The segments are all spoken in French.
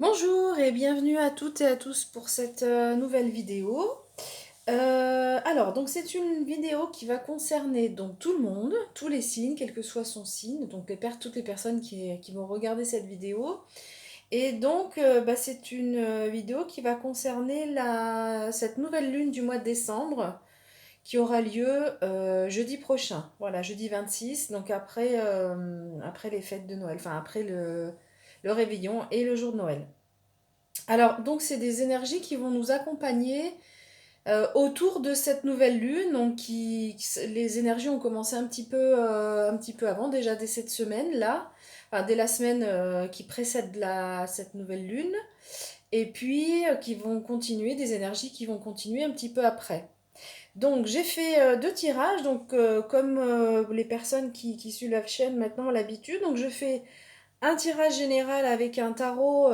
Bonjour et bienvenue à toutes et à tous pour cette nouvelle vidéo. Alors, donc c'est une vidéo qui va concerner donc tout le monde, tous les signes, quel que soit son signe, donc toutes les personnes qui vont regarder cette vidéo. Et donc, c'est une vidéo qui va concerner cette nouvelle lune du mois de décembre qui aura lieu jeudi prochain, voilà, jeudi 26, donc après les fêtes de Noël, enfin après le réveillon et le jour de Noël. Alors, donc, c'est des énergies qui vont nous accompagner autour de cette nouvelle lune. Donc, les énergies ont commencé un petit peu avant, déjà dès cette semaine-là, enfin, dès la semaine qui précède cette nouvelle lune, et puis qui vont continuer, des énergies qui vont continuer un petit peu après. Donc, j'ai fait deux tirages, donc comme les personnes qui suivent la chaîne maintenant ont l'habitude, donc je fais un tirage général avec un tarot.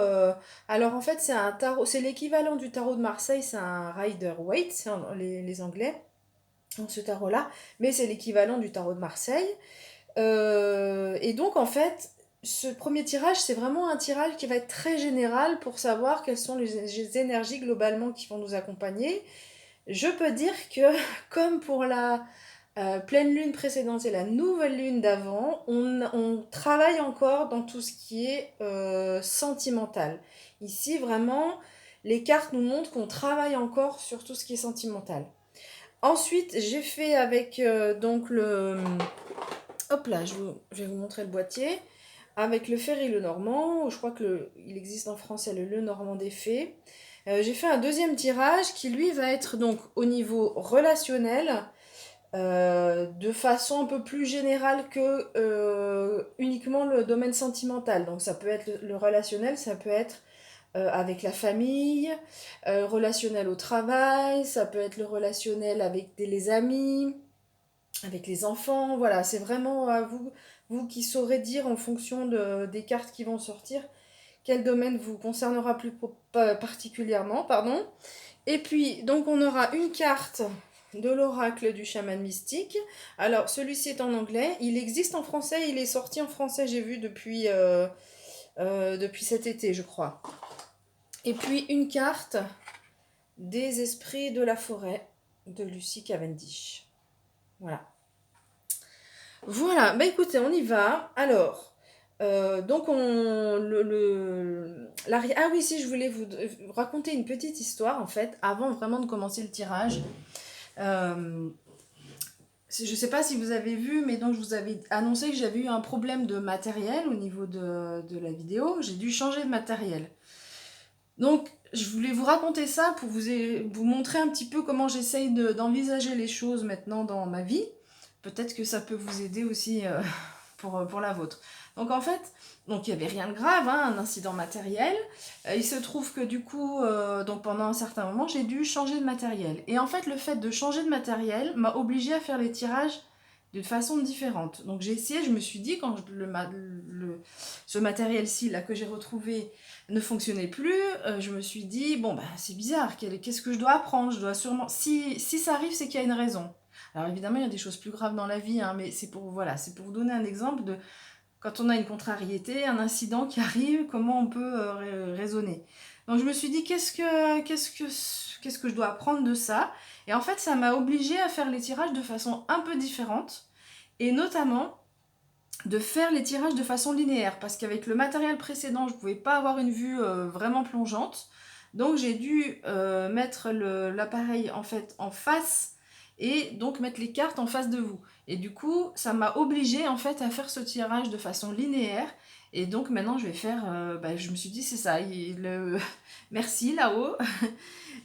Alors en fait, c'est un tarot, c'est l'équivalent du tarot de Marseille, c'est un Rider-Waite, c'est les Anglais ont ce tarot-là, mais c'est l'équivalent du tarot de Marseille. Et donc en fait, ce premier tirage, c'est vraiment un tirage qui va être très général pour savoir quelles sont les énergies globalement qui vont nous accompagner. Je peux dire que, comme pour la pleine lune précédente et la nouvelle lune d'avant, on travaille encore dans tout ce qui est sentimental. Ici, vraiment, les cartes nous montrent qu'on travaille encore sur tout ce qui est sentimental. Ensuite, j'ai fait avec donc le... Hop là, je vais vous montrer le boîtier. Avec le Ferry le Normand, je crois il existe en français le Normand des Fées. J'ai fait un deuxième tirage qui lui va être donc au niveau relationnel, de façon un peu plus générale que uniquement le domaine sentimental. Donc ça peut être le relationnel, ça peut être avec la famille, relationnel au travail, ça peut être le relationnel avec les amis, avec les enfants. Voilà, c'est vraiment à vous, vous qui saurez dire en fonction des cartes qui vont sortir quel domaine vous concernera plus particulièrement, pardon. Et puis, donc, on aura une carte de l'oracle du chaman mystique. Alors, celui-ci est en anglais. Il existe en français. Il est sorti en français, j'ai vu, depuis cet été, je crois. Et puis, une carte des esprits de la forêt de Lucie Cavendish. Voilà. Voilà. Bah, écoutez, on y va. Alors, donc, ah oui, si, je voulais vous raconter une petite histoire, en fait, avant vraiment de commencer le tirage. Euh, je ne sais pas si vous avez vu, mais donc je vous avais annoncé que j'avais eu un problème de matériel au niveau de la vidéo. J'ai dû changer de matériel. Donc, je voulais vous raconter ça pour vous montrer un petit peu comment j'essaye d'envisager les choses maintenant dans ma vie. Peut-être que ça peut vous aider aussi pour la vôtre. Donc en fait, donc il n'y avait rien de grave, hein, un incident matériel. Il se trouve que du coup, donc pendant un certain moment, j'ai dû changer de matériel. Et en fait, le fait de changer de matériel m'a obligée à faire les tirages d'une façon différente. Donc j'ai essayé, je me suis dit, quand ce matériel-ci là que j'ai retrouvé ne fonctionnait plus, je me suis dit, bon bah c'est bizarre, qu'est-ce que je dois apprendre? Je dois sûrement... Si ça arrive, c'est qu'il y a une raison. Alors évidemment, il y a des choses plus graves dans la vie, hein, mais c'est pour vous donner un exemple de quand on a une contrariété, un incident qui arrive, comment on peut raisonner. Donc je me suis dit, qu'est-ce que je dois apprendre de ça? Et en fait, ça m'a obligée à faire les tirages de façon un peu différente, et notamment de faire les tirages de façon linéaire, parce qu'avec le matériel précédent, je ne pouvais pas avoir une vue vraiment plongeante. Donc j'ai dû mettre l'appareil en fait en face et donc mettre les cartes en face de vous. Et du coup, ça m'a obligée en fait à faire ce tirage de façon linéaire. Et donc maintenant, je vais faire. Je me suis dit, c'est ça. Merci là-haut.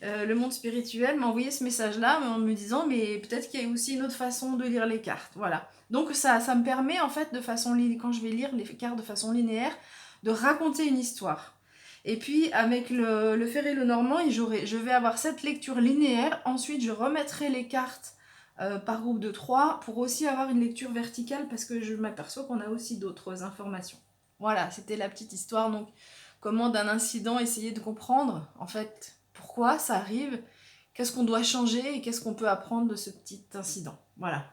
Le monde spirituel m'a envoyé ce message-là en me disant, mais peut-être qu'il y a aussi une autre façon de lire les cartes. Voilà. Donc ça me permet en fait quand je vais lire les cartes de façon linéaire, de raconter une histoire. Et puis avec le Ferré le Normand, je vais avoir cette lecture linéaire. Ensuite, je remettrai les cartes par groupe de 3 pour aussi avoir une lecture verticale parce que je m'aperçois qu'on a aussi d'autres informations. Voilà, c'était la petite histoire. Donc, comment d'un incident essayer de comprendre en fait pourquoi ça arrive, qu'est-ce qu'on doit changer et qu'est-ce qu'on peut apprendre de ce petit incident. Voilà.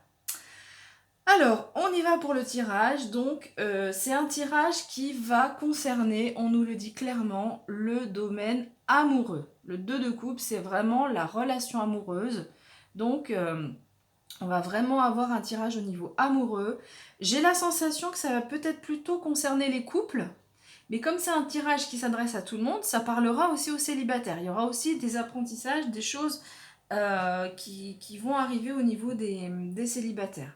Alors, on y va pour le tirage. Donc, c'est un tirage qui va concerner, on nous le dit clairement, le domaine amoureux. Le 2 de coupe, c'est vraiment la relation amoureuse. Donc, on va vraiment avoir un tirage au niveau amoureux. J'ai la sensation que ça va peut-être plutôt concerner les couples. Mais comme c'est un tirage qui s'adresse à tout le monde, ça parlera aussi aux célibataires. Il y aura aussi des apprentissages, des choses qui vont arriver au niveau des célibataires.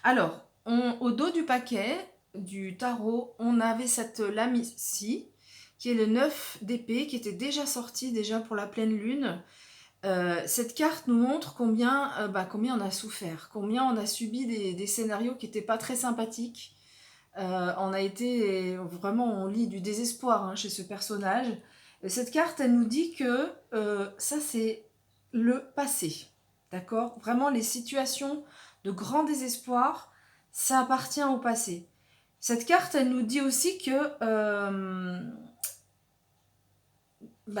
Alors, au dos du paquet du tarot, on avait cette lame-ci, qui est le 9 d'épée, qui était déjà sorti déjà pour la pleine lune. Cette carte nous montre combien on a souffert, combien on a subi des scénarios qui n'étaient pas très sympathiques. On a été vraiment, on lit du désespoir hein, chez ce personnage. Et cette carte, elle nous dit que ça, c'est le passé. D'accord? Vraiment, les situations de grand désespoir, ça appartient au passé. Cette carte, elle nous dit aussi que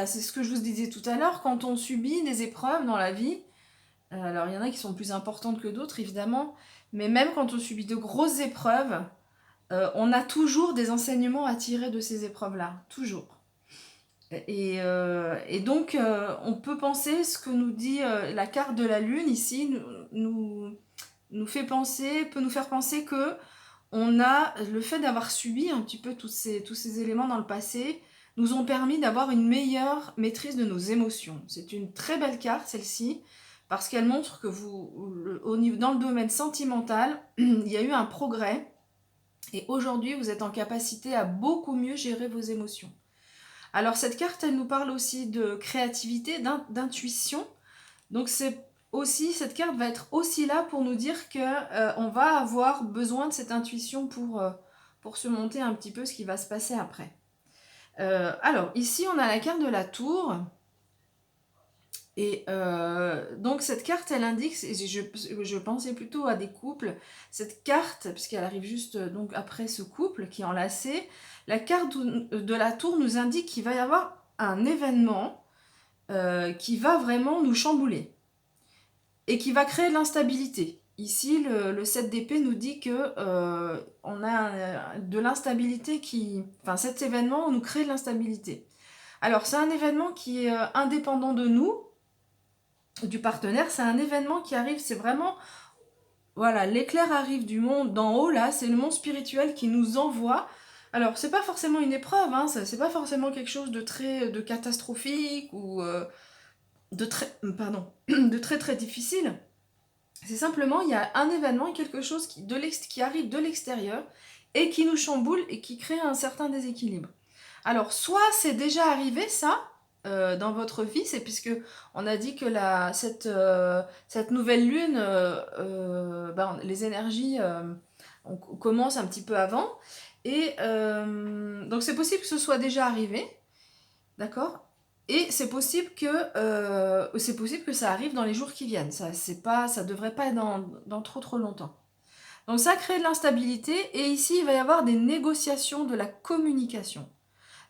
c'est ce que je vous disais tout à l'heure, quand on subit des épreuves dans la vie, alors il y en a qui sont plus importantes que d'autres évidemment, mais même quand on subit de grosses épreuves, on a toujours des enseignements à tirer de ces épreuves-là, toujours. Et donc, on peut penser ce que nous dit la carte de la Lune ici, nous fait penser, peut nous faire penser que on a le fait d'avoir subi un petit peu tous ces éléments dans le passé, nous ont permis d'avoir une meilleure maîtrise de nos émotions. C'est une très belle carte, celle-ci, parce qu'elle montre que dans le domaine sentimental, il y a eu un progrès, et aujourd'hui, vous êtes en capacité à beaucoup mieux gérer vos émotions. Alors, cette carte, elle nous parle aussi de créativité, d'intuition. Donc, cette carte va être aussi là pour nous dire qu'on va avoir besoin de cette intuition pour se monter un petit peu ce qui va se passer après. Alors, ici, on a la carte de la tour. Et donc cette carte, elle indique, je pensais plutôt à des couples, cette carte, puisqu'elle arrive juste donc après ce couple qui est enlacé, la carte de la tour nous indique qu'il va y avoir un événement qui va vraiment nous chambouler et qui va créer de l'instabilité. Ici, le 7 d'épée nous dit que on a de l'instabilité Enfin, cet événement nous crée de l'instabilité. Alors, c'est un événement qui est indépendant de nous, du partenaire, c'est un événement qui arrive, c'est vraiment, voilà, l'éclair arrive du monde d'en haut, là, c'est le monde spirituel qui nous envoie. Alors, c'est pas forcément une épreuve, hein, c'est pas forcément quelque chose de catastrophique ou de très très difficile. C'est simplement, il y a un événement, quelque chose qui arrive de l'extérieur et qui nous chamboule et qui crée un certain déséquilibre. Alors, soit c'est déjà arrivé, ça, dans votre vie, c'est puisque on a dit que cette nouvelle lune, les énergies, on commence un petit peu avant, et donc c'est possible que ce soit déjà arrivé, d'accord? Et c'est possible que ça arrive dans les jours qui viennent. Ça devrait pas être dans trop longtemps. Donc ça crée de l'instabilité, et ici il va y avoir des négociations de la communication.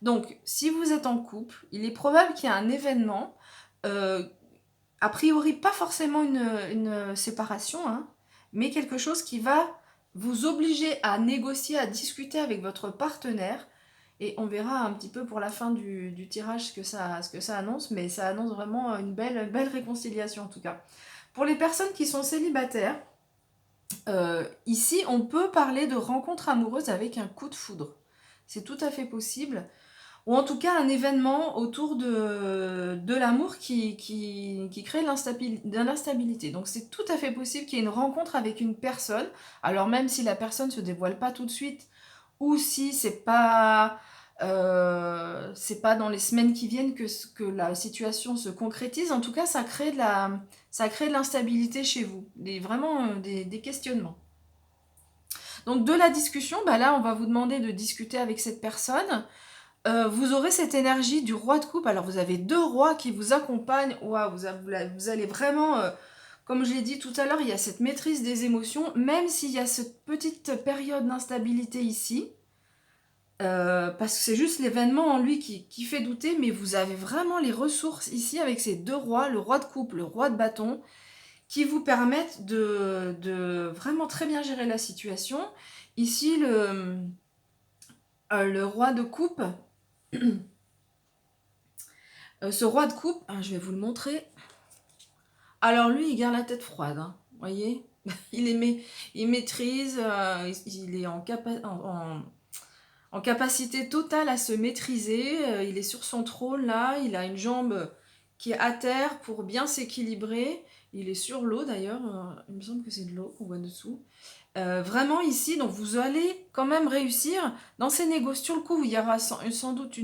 Donc, si vous êtes en couple, il est probable qu'il y ait un événement, a priori pas forcément une séparation, hein, mais quelque chose qui va vous obliger à négocier, à discuter avec votre partenaire, et on verra un petit peu pour la fin du tirage ce que ça annonce, mais ça annonce vraiment une belle réconciliation en tout cas. Pour les personnes qui sont célibataires, ici on peut parler de rencontre amoureuse avec un coup de foudre. C'est tout à fait possible. Ou en tout cas un événement autour de l'amour qui crée de l'instabilité. Donc c'est tout à fait possible qu'il y ait une rencontre avec une personne, alors même si la personne ne se dévoile pas tout de suite, ou si c'est pas dans les semaines qui viennent que la situation se concrétise, en tout cas ça crée de l'instabilité chez vous, vraiment des questionnements. Donc de la discussion, là on va vous demander de discuter avec cette personne. Vous aurez cette énergie du roi de coupe. Alors vous avez deux rois qui vous accompagnent. Waouh, vous allez vraiment, comme je l'ai dit tout à l'heure, il y a cette maîtrise des émotions, même s'il y a cette petite période d'instabilité ici, parce que c'est juste l'événement en lui qui fait douter, mais vous avez vraiment les ressources ici avec ces deux rois, le roi de coupe, le roi de bâton, qui vous permettent de vraiment très bien gérer la situation. Ici, le roi de coupe, ce roi de coupe, je vais vous le montrer. Alors lui, il garde la tête froide, hein, voyez. Il maîtrise, il est en capacité totale à se maîtriser. Il est sur son trône là, il a une jambe qui est à terre pour bien s'équilibrer. Il est sur l'eau d'ailleurs, il me semble que c'est de l'eau qu'on voit dessous. Vraiment ici, donc vous allez quand même réussir dans ces négociations. Sur le coup, il y aura sans doute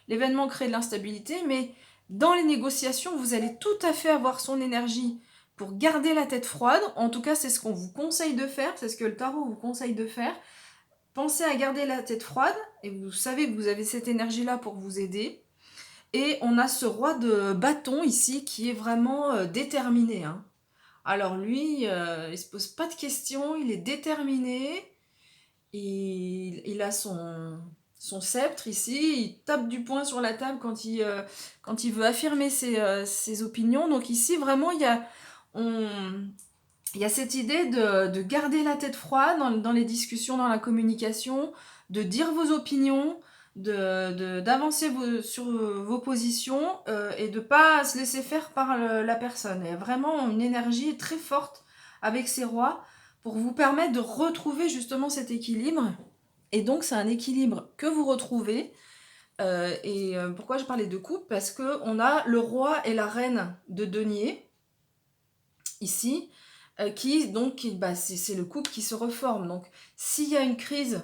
l'événement crée de l'instabilité, mais dans les négociations, vous allez tout à fait avoir son énergie pour garder la tête froide. En tout cas, c'est ce qu'on vous conseille de faire, c'est ce que le tarot vous conseille de faire. Pensez à garder la tête froide, et vous savez que vous avez cette énergie-là pour vous aider. Et on a ce roi de bâton ici qui est vraiment déterminé, hein. Alors lui, il se pose pas de questions, il est déterminé, il a son sceptre ici, il tape du poing sur la table quand il veut affirmer ses opinions. Donc ici, vraiment, il y a cette idée de garder la tête froide dans les discussions, dans la communication, de dire vos opinions, d'avancer sur vos positions et de ne pas se laisser faire par la personne. Il y a vraiment une énergie très forte avec ces rois pour vous permettre de retrouver justement cet équilibre. Et donc c'est un équilibre que vous retrouvez. Pourquoi je parlais de couple? Parce qu'on a le roi et la reine de denier ici, c'est le couple qui se reforme. Donc, s'il y a une crise,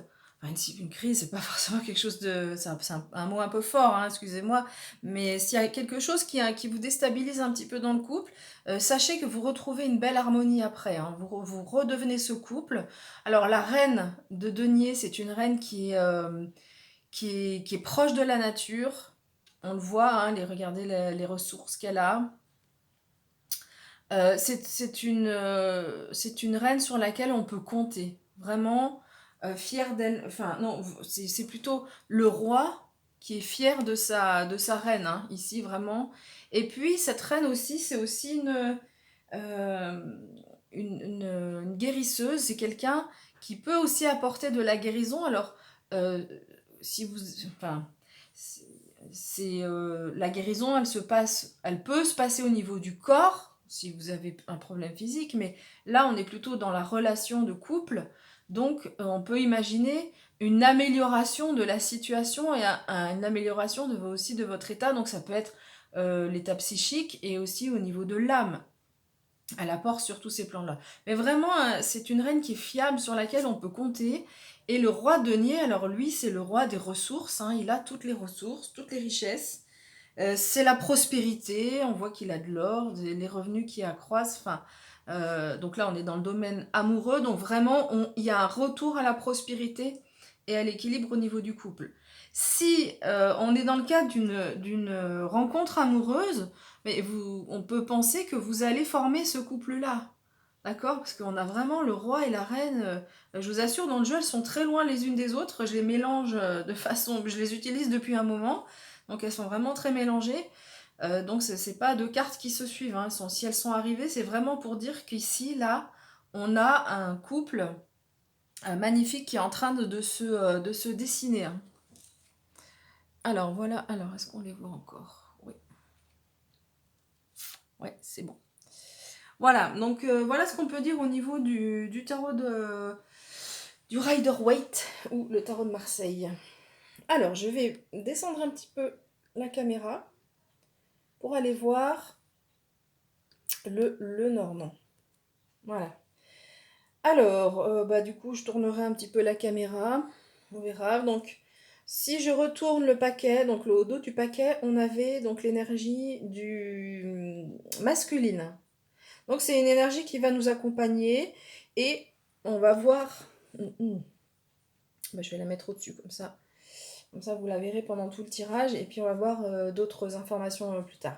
une crise, c'est pas forcément quelque chose de, c'est un mot un peu fort, hein, excusez-moi, mais s'il y a quelque chose qui vous déstabilise un petit peu dans le couple, sachez que vous retrouvez une belle harmonie après, hein, vous redevenez ce couple. Alors, la reine de denier, c'est une reine qui est proche de la nature. On le voit, hein, regardez les ressources qu'elle a. C'est une reine sur laquelle on peut compter. Vraiment fière d'elle. Enfin, non, c'est plutôt le roi qui est fier de sa reine, hein, ici, vraiment. Et puis, cette reine aussi, c'est aussi euh, une guérisseuse. C'est quelqu'un qui peut aussi apporter de la guérison. Alors, euh, si vous. Enfin. La guérison, elle peut se passer au niveau du corps, si vous avez un problème physique, mais là, on est plutôt dans la relation de couple. Donc, on peut imaginer une amélioration de la situation et une amélioration aussi de votre état. Donc, ça peut être l'état psychique et aussi au niveau de l'âme. Elle apporte sur tous ces plans-là. Mais vraiment, c'est une reine qui est fiable, sur laquelle on peut compter. Et le roi denier, alors lui, c'est le roi des ressources, hein. Il a toutes les ressources, toutes les richesses. C'est la prospérité, on voit qu'il a de l'or, les revenus qui accroissent. Enfin, donc là, on est dans le domaine amoureux. Donc vraiment, il y a un retour à la prospérité et à l'équilibre au niveau du couple. Si on est dans le cadre d'une rencontre amoureuse, on peut penser que vous allez former ce couple-là. D'accord? Parce qu'on a vraiment le roi et la reine. Je vous assure, dans le jeu, elles sont très loin les unes des autres. Je les mélange de façon. Je les utilise depuis un moment. Donc elles sont vraiment très mélangées. Donc c'est pas deux cartes qui se suivent, hein. Si elles sont arrivées, c'est vraiment pour dire qu'ici, là, on a un couple magnifique qui est en train de se dessiner, hein. Alors voilà, alors est-ce qu'on les voit encore? Oui. Ouais, c'est bon. Voilà, donc voilà ce qu'on peut dire au niveau du tarot du Rider-Waite ou le tarot de Marseille. Alors, je vais descendre un petit peu la caméra pour aller voir le Normand. Voilà. Alors, du coup, je tournerai un petit peu la caméra. On verra. Donc, si je retourne le paquet, donc le dos du paquet, on avait donc l'énergie du masculine. Donc, c'est une énergie qui va nous accompagner et on va voir. Je vais la mettre au-dessus comme ça. Comme ça, vous la verrez pendant tout le tirage et puis on va voir d'autres informations plus tard.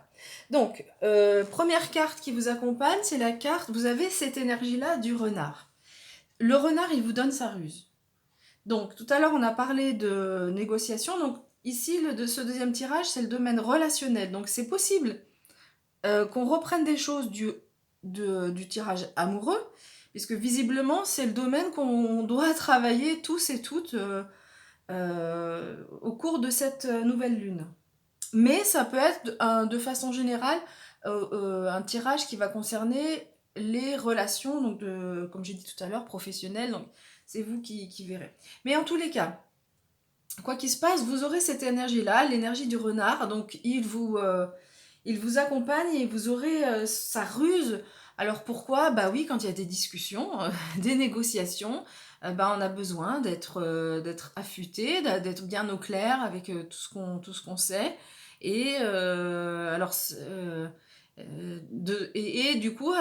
Donc, première carte qui vous accompagne, c'est la carte, vous avez cette énergie-là du renard. Le renard, il vous donne sa ruse. Donc, tout à l'heure, on a parlé de négociation. Donc, ici, de ce deuxième tirage, c'est le domaine relationnel. Donc, c'est possible qu'on reprenne des choses du tirage amoureux, puisque visiblement, c'est le domaine qu'on doit travailler tous et toutes au cours de cette nouvelle lune. Mais ça peut être de façon générale un tirage qui va concerner les relations, donc comme j'ai dit tout à l'heure, professionnelles. Donc c'est vous qui verrez. Mais en tous les cas, quoi qu'il se passe, vous aurez cette énergie-là, l'énergie du renard. Donc il vous accompagne et vous aurez sa ruse. Alors pourquoi? Bah oui, quand il y a des discussions, des négociations, bah on a besoin d'être affûté, d'être bien au clair avec tout ce qu'on sait. Et alors, et du coup,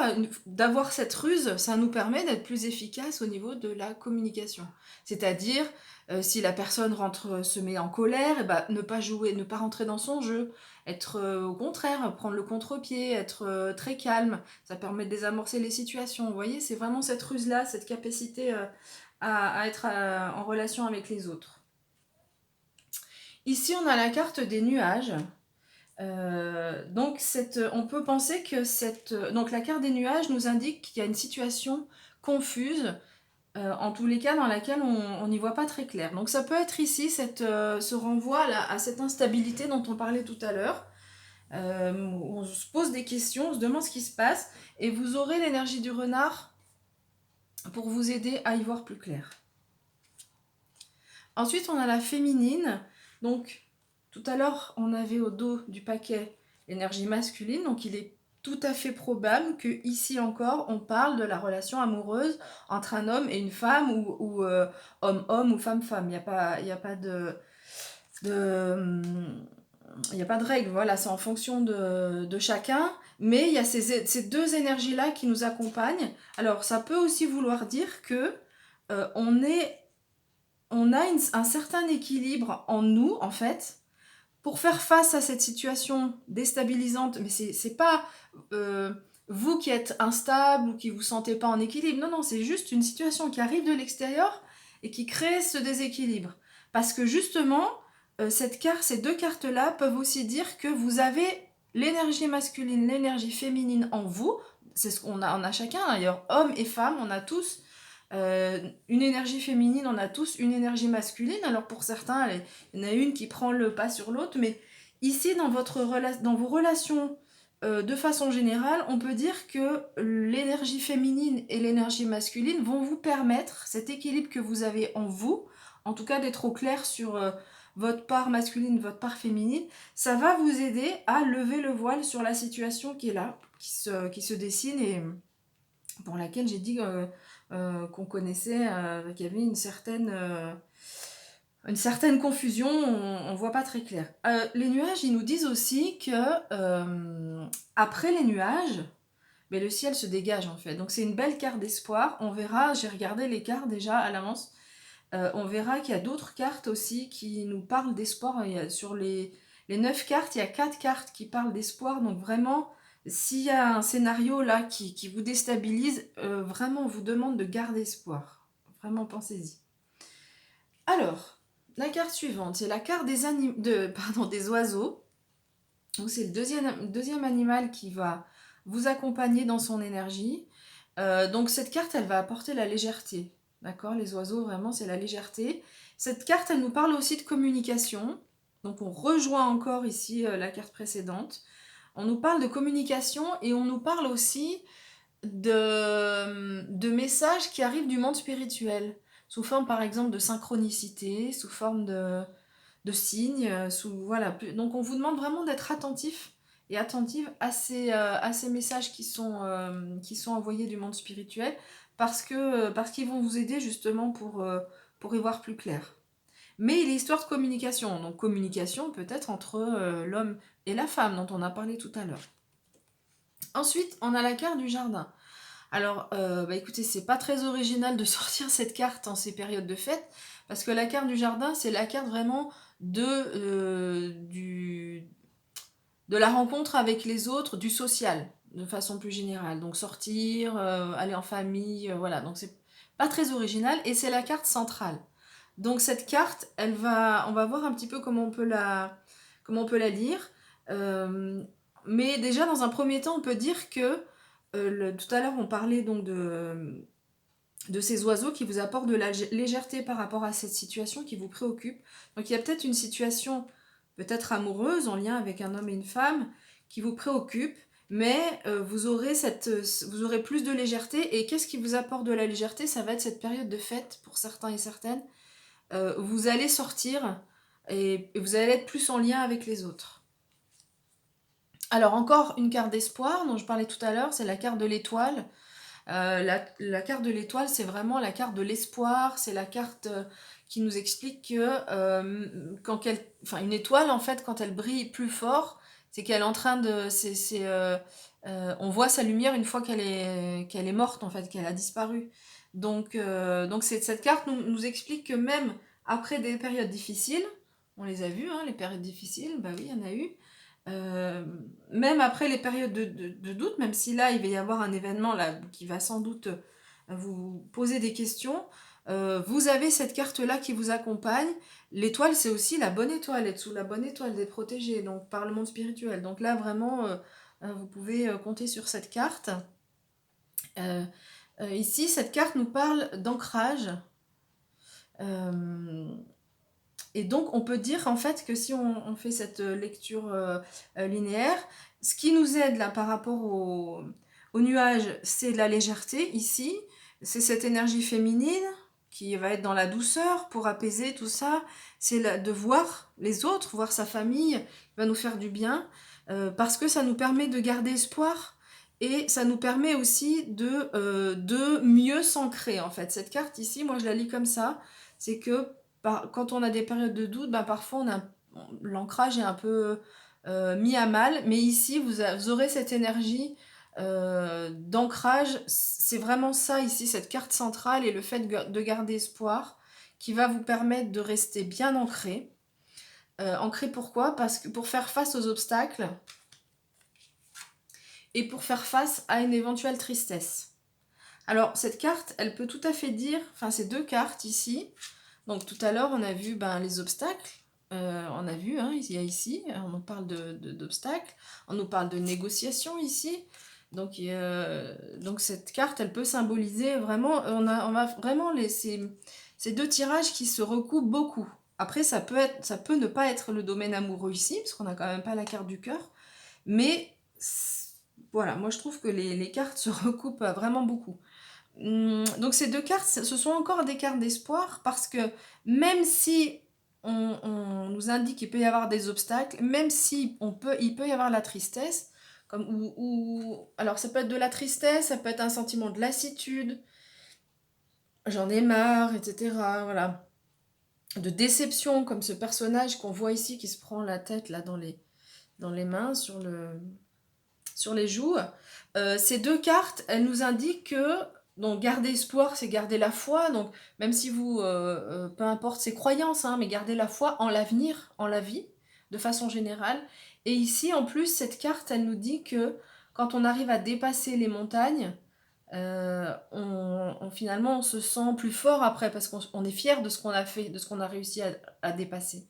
d'avoir cette ruse, ça nous permet d'être plus efficace au niveau de la communication. C'est-à-dire, si la personne se met en colère, et ben, ne pas jouer, ne pas rentrer dans son jeu, être au contraire, prendre le contre-pied, être très calme, ça permet de désamorcer les situations. Vous voyez, c'est vraiment cette ruse-là, cette capacité à être en relation avec les autres. Ici, on a la carte des nuages. Donc, on peut penser que donc la carte des nuages nous indique qu'il y a une situation confuse, en tous les cas dans laquelle on n'y voit pas très clair. Donc ça peut être ici ce renvoi là, à cette instabilité dont on parlait tout à l'heure. On se pose des questions, on se demande ce qui se passe, et vous aurez l'énergie du renard pour vous aider à y voir plus clair. Ensuite, on a la féminine. Donc, tout à l'heure, on avait au dos du paquet l'énergie masculine. Donc, il est tout à fait probable que ici encore, on parle de la relation amoureuse entre un homme et une femme, ou homme-homme ou femme-femme. Il y a pas il n'y a pas de règle, voilà, c'est en fonction de chacun, mais il y a ces deux énergies-là qui nous accompagnent. Alors, ça peut aussi vouloir dire que on a un certain équilibre en nous, en fait, pour faire face à cette situation déstabilisante. Mais c'est pas vous qui êtes instable ou qui vous sentez pas en équilibre. Non, non, c'est juste une situation qui arrive de l'extérieur et qui crée ce déséquilibre. Parce que justement, ces deux cartes-là peuvent aussi dire que vous avez l'énergie masculine, l'énergie féminine en vous. C'est ce qu'on a, on a chacun d'ailleurs, hommes et femmes, on a tous une énergie féminine, on a tous une énergie masculine. Alors pour certains, il y en a une qui prend le pas sur l'autre, mais ici dans vos relations de façon générale, on peut dire que l'énergie féminine et l'énergie masculine vont vous permettre, cet équilibre que vous avez en vous, en tout cas d'être au clair sur votre part masculine, votre part féminine, ça va vous aider à lever le voile sur la situation qui est là, qui se dessine, et pour laquelle j'ai dit qu'on connaissait, qu'il y avait une certaine confusion, on ne voit pas très clair. Les nuages, ils nous disent aussi que après les nuages, mais le ciel se dégage en fait. Donc c'est une belle carte d'espoir. On verra, j'ai regardé les cartes déjà à l'avance, on verra qu'il y a d'autres cartes aussi qui nous parlent d'espoir. Sur les 9 cartes, il y a 4 cartes qui parlent d'espoir. Donc vraiment, s'il y a un scénario là qui vous déstabilise, vraiment on vous demande de garder espoir. Vraiment, pensez-y. Alors, la carte suivante, c'est la carte des oiseaux. Donc c'est le deuxième animal qui va vous accompagner dans son énergie. Donc cette carte, elle va apporter la légèreté. D'accord? Les oiseaux, vraiment, c'est la légèreté. Cette carte, elle nous parle aussi de communication. Donc on rejoint encore ici la carte précédente. On nous parle de communication et on nous parle aussi de messages qui arrivent du monde spirituel, sous forme par exemple de synchronicité, sous forme de signes, voilà. Donc on vous demande vraiment d'être attentif et attentive à ces messages qui sont envoyés du monde spirituel, parce qu'ils vont vous aider justement pour y voir plus clair. Mais il est histoire de communication, donc communication peut-être entre l'homme et la femme dont on a parlé tout à l'heure. Ensuite, on a la carte du jardin. Alors, écoutez, c'est pas très original de sortir cette carte en ces périodes de fête, parce que la carte du jardin, c'est la carte vraiment de la rencontre avec les autres, du social, de façon plus générale. Donc sortir, aller en famille, voilà. Donc c'est pas très original, et c'est la carte centrale. Donc cette carte, on va voir un petit peu comment on peut la lire. Mais déjà, dans un premier temps, on peut dire que tout à l'heure, on parlait donc de ces oiseaux qui vous apportent de la légèreté par rapport à cette situation qui vous préoccupe. Donc il y a peut-être une situation, peut-être amoureuse, en lien avec un homme et une femme, qui vous préoccupe, mais vous aurez plus de légèreté. Et qu'est-ce qui vous apporte de la légèreté? Ça va être cette période de fête, pour certains et certaines. Vous allez sortir et vous allez être plus en lien avec les autres. Alors encore une carte d'espoir dont je parlais tout à l'heure, c'est la carte de l'étoile. La carte de l'étoile, c'est vraiment la carte de l'espoir, c'est la carte qui nous explique que une étoile, en fait, quand elle brille plus fort, c'est qu'elle est en train de... on voit sa lumière une fois qu'elle est morte, en fait, qu'elle a disparu. Donc cette carte nous explique que même après des périodes difficiles, on les a vues, hein, les périodes difficiles, bah oui, il y en a eu, euh, même après les périodes de doute, même si là il va y avoir un événement là, qui va sans doute vous poser des questions, vous avez cette carte-là qui vous accompagne. L'étoile, c'est aussi la bonne étoile, être sous la bonne étoile, d'être protégé donc, par le monde spirituel. Donc là, vraiment, vous pouvez compter sur cette carte. Euh, Ici, cette carte nous parle d'ancrage. Euh, Et donc, on peut dire en fait que si on fait cette lecture linéaire, ce qui nous aide là par rapport au nuage, c'est la légèreté ici, c'est cette énergie féminine qui va être dans la douceur pour apaiser tout ça, c'est de voir les autres, voir sa famille, va nous faire du bien, parce que ça nous permet de garder espoir et ça nous permet aussi de mieux s'ancrer en fait. Cette carte ici, moi je la lis comme ça, c'est que quand on a des périodes de doute, parfois l'ancrage est un peu mis à mal, mais ici vous aurez cette énergie d'ancrage. C'est vraiment ça ici, cette carte centrale et le fait de garder espoir qui va vous permettre de rester bien ancré. Ancré pourquoi? Parce que pour faire face aux obstacles et pour faire face à une éventuelle tristesse. Alors cette carte, elle peut tout à fait dire, enfin ces deux cartes ici, donc tout à l'heure, on a vu les obstacles. On a vu, hein, il y a ici, on nous parle d'obstacles. On nous parle de négociations ici. Donc cette carte, elle peut symboliser vraiment, on a vraiment ces deux tirages qui se recoupent beaucoup. Après, ça peut ne pas être le domaine amoureux ici, parce qu'on n'a quand même pas la carte du cœur. Mais voilà, moi je trouve que les cartes se recoupent vraiment beaucoup. Donc ces deux cartes, ce sont encore des cartes d'espoir parce que même si on nous indique qu'il peut y avoir des obstacles, même si il peut y avoir la tristesse, alors ça peut être de la tristesse, ça peut être un sentiment de lassitude, j'en ai marre, etc. Voilà, de déception comme ce personnage qu'on voit ici qui se prend la tête là dans les mains sur les joues. Ces deux cartes, elles nous indiquent que donc garder espoir, c'est garder la foi. Donc même si peu importe ses croyances, hein, mais garder la foi en l'avenir, en la vie, de façon générale. Et ici, en plus, cette carte, elle nous dit que quand on arrive à dépasser les montagnes, finalement, on se sent plus fort après parce qu'on est fier de ce qu'on a fait, de ce qu'on a réussi à dépasser.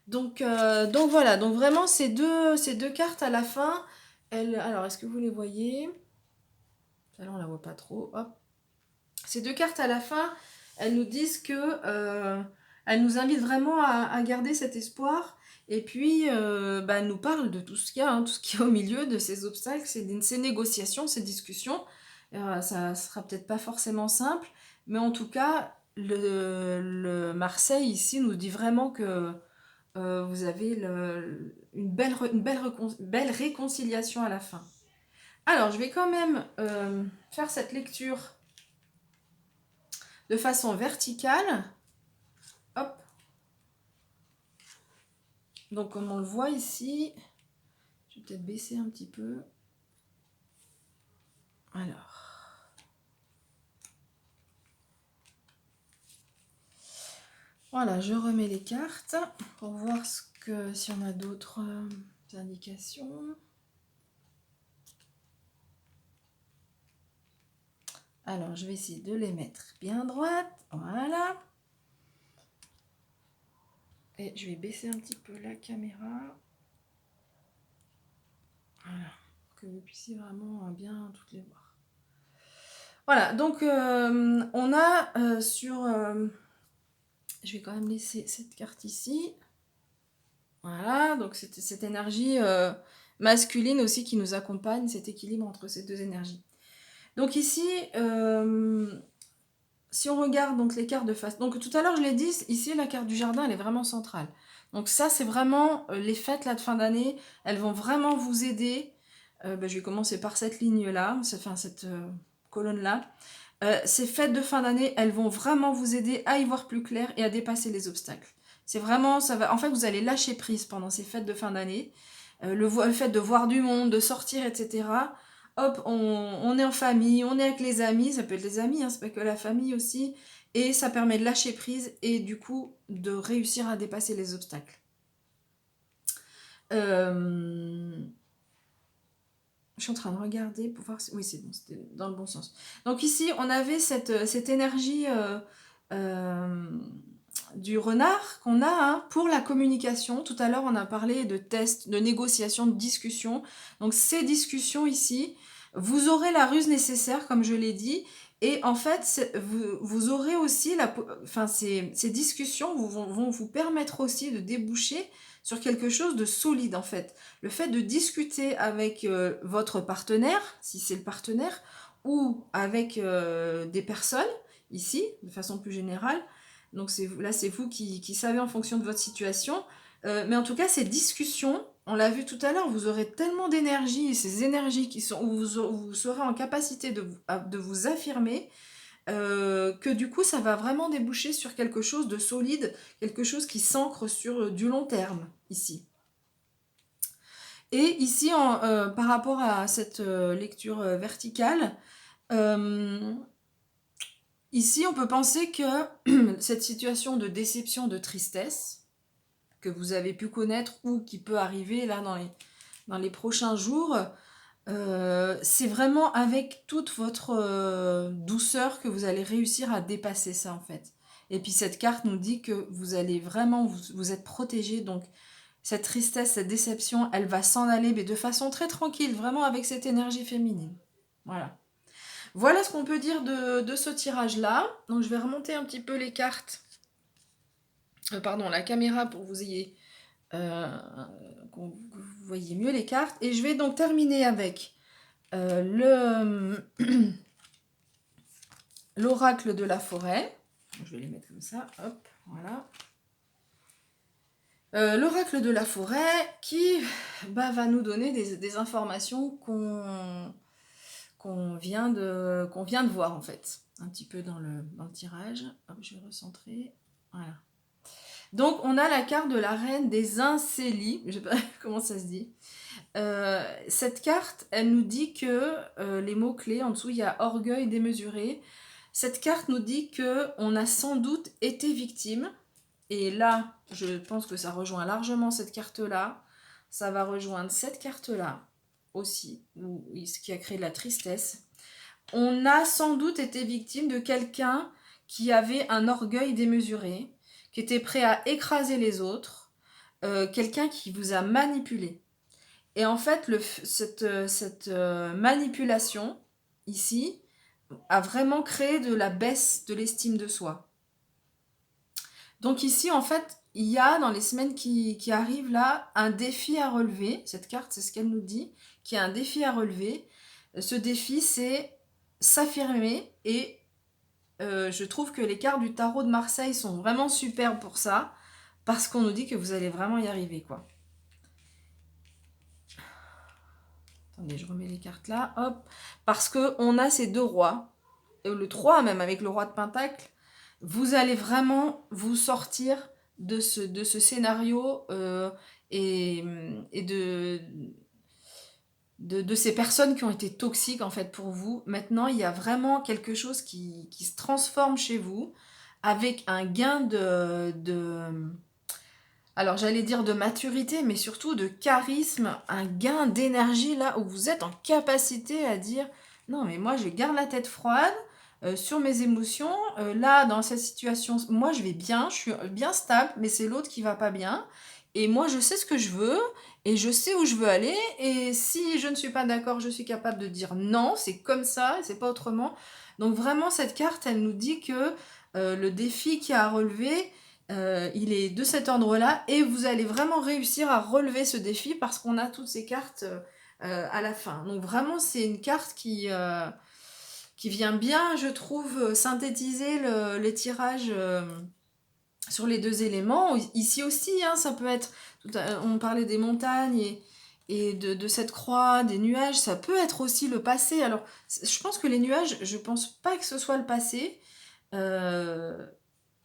Donc voilà, donc vraiment ces deux cartes à la fin, alors est-ce que vous les voyez? Celle-là on la voit pas trop, hop. Ces deux cartes à la fin, elles nous disent que, elles nous invitent vraiment à garder cet espoir et puis elles nous parlent de tout ce qu'il y a, hein, tout ce qu'il y a au milieu de ces obstacles, ces négociations, ces discussions. Ça sera peut-être pas forcément simple, mais en tout cas, le Marseille ici nous dit vraiment que vous avez belle réconciliation à la fin. Alors, je vais quand même faire cette lecture de façon verticale. Hop. Donc, comme on le voit ici, je vais peut-être baisser un petit peu. Alors. Voilà, je remets les cartes pour voir si on a d'autres indications. Alors, je vais essayer de les mettre bien droites. Voilà. Et je vais baisser un petit peu la caméra. Voilà. que vous puissiez vraiment bien toutes les voir. Voilà, donc on a sur... je vais quand même laisser cette carte ici. Voilà, donc c'est cette énergie masculine aussi qui nous accompagne, cet équilibre entre ces deux énergies. Donc ici, si on regarde donc les cartes de face, donc tout à l'heure je l'ai dit, ici la carte du jardin elle est vraiment centrale. Donc ça c'est vraiment les fêtes là de fin d'année, elles vont vraiment vous aider. Je vais commencer par cette ligne là, enfin cette colonne là. Ces fêtes de fin d'année, elles vont vraiment vous aider à y voir plus clair et à dépasser les obstacles. C'est vraiment, ça va. En fait, vous allez lâcher prise pendant ces fêtes de fin d'année. Le fait de voir du monde, de sortir, etc. Hop, on est en famille, on est avec les amis. Ça peut être les amis, hein, c'est pas que la famille aussi. Et ça permet de lâcher prise et du coup de réussir à dépasser les obstacles. Je suis en train de regarder pour voir si... Oui, c'est bon, c'était dans le bon sens. Donc ici, on avait cette énergie du renard qu'on a hein, pour la communication. Tout à l'heure, on a parlé de tests, de négociations, de discussions. Donc ces discussions ici, vous aurez la ruse nécessaire, comme je l'ai dit. Et en fait, vous aurez aussi... ces discussions vont vous permettre aussi de déboucher sur quelque chose de solide en fait. Le fait de discuter avec votre partenaire, si c'est le partenaire, ou avec des personnes, ici, de façon plus générale, donc là c'est vous qui savez en fonction de votre situation, mais en tout cas ces discussions, on l'a vu tout à l'heure, vous aurez tellement d'énergie, ces énergies où vous serez en capacité de vous affirmer, que du coup ça va vraiment déboucher sur quelque chose de solide, quelque chose qui s'ancre sur du long terme, ici. Et ici, par rapport à cette lecture verticale, ici on peut penser que cette situation de déception, de tristesse, que vous avez pu connaître ou qui peut arriver là dans les prochains jours, c'est vraiment avec toute votre douceur que vous allez réussir à dépasser ça en fait. Et puis cette carte nous dit que vous allez vraiment, vous êtes protégé, donc cette tristesse, cette déception, elle va s'en aller, mais de façon très tranquille, vraiment avec cette énergie féminine. Voilà. Voilà ce qu'on peut dire de ce tirage-là. Donc je vais remonter un petit peu les cartes. Pardon, la caméra pour que vous ayez... que vous voyez mieux les cartes. Et je vais donc terminer avec l'oracle de la forêt. Je vais les mettre comme ça, hop, voilà. L'oracle de la forêt qui va nous donner des informations qu'on vient de voir en fait, un petit peu dans le tirage. Hop, je vais recentrer, voilà. Donc on a la carte de la reine des incélis, je sais pas comment ça se dit. Cette carte, elle nous dit que les mots-clés, en dessous il y a orgueil démesuré. Cette carte nous dit qu'on a sans doute été victime. Et là, je pense que ça rejoint largement cette carte-là. Ça va rejoindre cette carte-là aussi, ce qui a créé de la tristesse. On a sans doute été victime de quelqu'un qui avait un orgueil démesuré, qui était prêt à écraser les autres, quelqu'un qui vous a manipulé. Et en fait, cette manipulation, ici, a vraiment créé de la baisse de l'estime de soi. Donc ici, en fait, il y a dans les semaines qui arrivent là un défi à relever. Cette carte, c'est ce qu'elle nous dit, qu'il y a un défi à relever. Ce défi, c'est s'affirmer et je trouve que les cartes du tarot de Marseille sont vraiment superbes pour ça parce qu'on nous dit que vous allez vraiment y arriver, quoi. Attendez, je remets les cartes là, hop. Parce qu'on a ces deux rois, le 3 même avec le roi de Pentacle. Vous allez vraiment vous sortir de ce scénario et de ces personnes qui ont été toxiques en fait pour vous. Maintenant, il y a vraiment quelque chose qui se transforme chez vous avec un gain alors j'allais dire de maturité, mais surtout de charisme, un gain d'énergie là où vous êtes en capacité à dire non mais moi je garde la tête froide, sur mes émotions, là dans cette situation, moi je vais bien, je suis bien stable, mais c'est l'autre qui va pas bien. et moi je sais ce que je veux, et je sais où je veux aller, et si je ne suis pas d'accord, je suis capable de dire non, c'est comme ça, et c'est pas autrement. Donc vraiment, cette carte, elle nous dit que le défi qu'il y a à relever, il est de cet ordre-là, et vous allez vraiment réussir à relever ce défi parce qu'on a toutes ces cartes à la fin. Donc vraiment, c'est une carte qui vient bien, je trouve, synthétiser les tirages sur les deux éléments. Ici aussi, hein, ça peut être, on parlait des montagnes et de cette croix, des nuages, ça peut être aussi le passé. Alors, je pense que les nuages, je pense pas que ce soit le passé. Euh,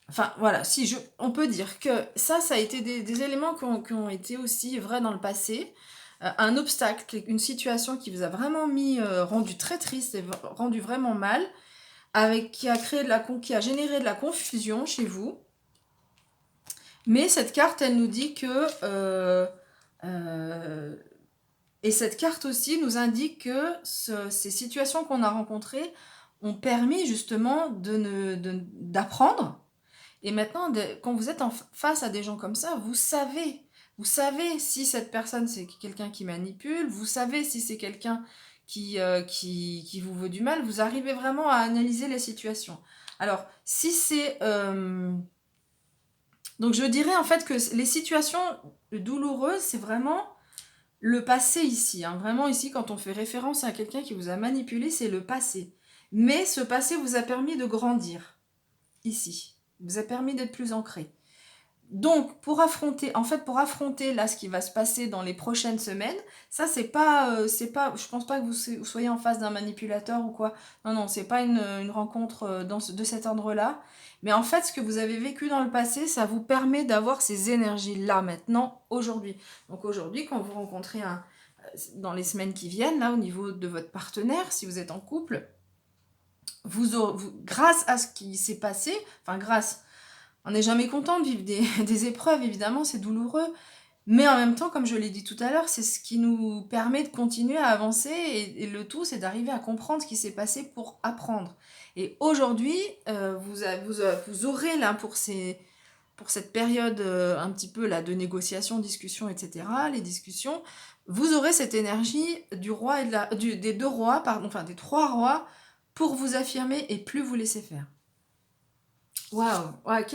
Enfin, voilà, si on peut dire que ça a été des éléments qui ont été aussi vrais dans le passé. Un obstacle, une situation qui vous a vraiment rendu très triste et rendu vraiment mal, qui a qui a généré de la confusion chez vous. Mais cette carte, elle nous dit que euh, et cette carte aussi nous indique que ces situations qu'on a rencontrées ont permis justement d'apprendre. Et maintenant, quand vous êtes face à des gens comme ça, vous savez si cette personne c'est quelqu'un qui manipule, vous savez si c'est quelqu'un qui vous veut du mal, vous arrivez vraiment à analyser les situations. Alors, si c'est... donc je dirais en fait que les situations douloureuses, c'est vraiment le passé ici. Hein. Vraiment ici, quand on fait référence à quelqu'un qui vous a manipulé, c'est le passé. Mais ce passé vous a permis de grandir ici. Vous a permis d'être plus ancré. Donc, pour affronter là ce qui va se passer dans les prochaines semaines, ça je pense pas que vous soyez en face d'un manipulateur ou quoi. Non, non, c'est pas une rencontre de cet ordre-là. Mais en fait, ce que vous avez vécu dans le passé, ça vous permet d'avoir ces énergies-là maintenant, aujourd'hui. Donc aujourd'hui, quand vous rencontrez dans les semaines qui viennent, là, au niveau de votre partenaire, si vous êtes en couple, grâce à ce qui s'est passé, enfin grâce, on n'est jamais content de vivre des épreuves, évidemment, c'est douloureux. Mais en même temps, comme je l'ai dit tout à l'heure, c'est ce qui nous permet de continuer à avancer. Et le tout, c'est d'arriver à comprendre ce qui s'est passé pour apprendre. Et aujourd'hui, vous aurez là pour cette période un petit peu là de négociation, discussion, etc., les discussions, vous aurez cette énergie du roi et des deux rois, pardon, enfin des trois rois, pour vous affirmer et plus vous laisser faire. Waouh! Ouais,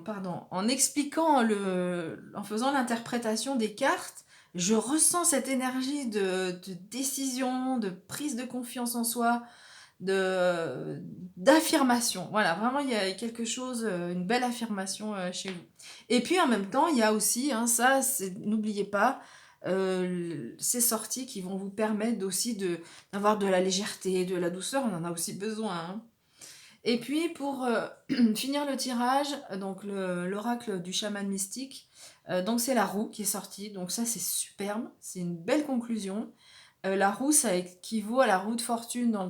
pardon, en expliquant en faisant l'interprétation des cartes, je ressens cette énergie de décision, de prise de confiance en soi, d'affirmation. Voilà, vraiment, il y a quelque chose, une belle affirmation chez vous. Et puis en même temps, il y a aussi, hein, n'oubliez pas, ces sorties qui vont vous permettre aussi d'avoir de la légèreté, de la douceur, on en a aussi besoin. Hein. Et puis pour finir le tirage, donc l'oracle du chaman mystique, donc c'est la roue qui est sortie, donc ça c'est superbe, c'est une belle conclusion. La roue, ça équivaut à la roue de fortune dans le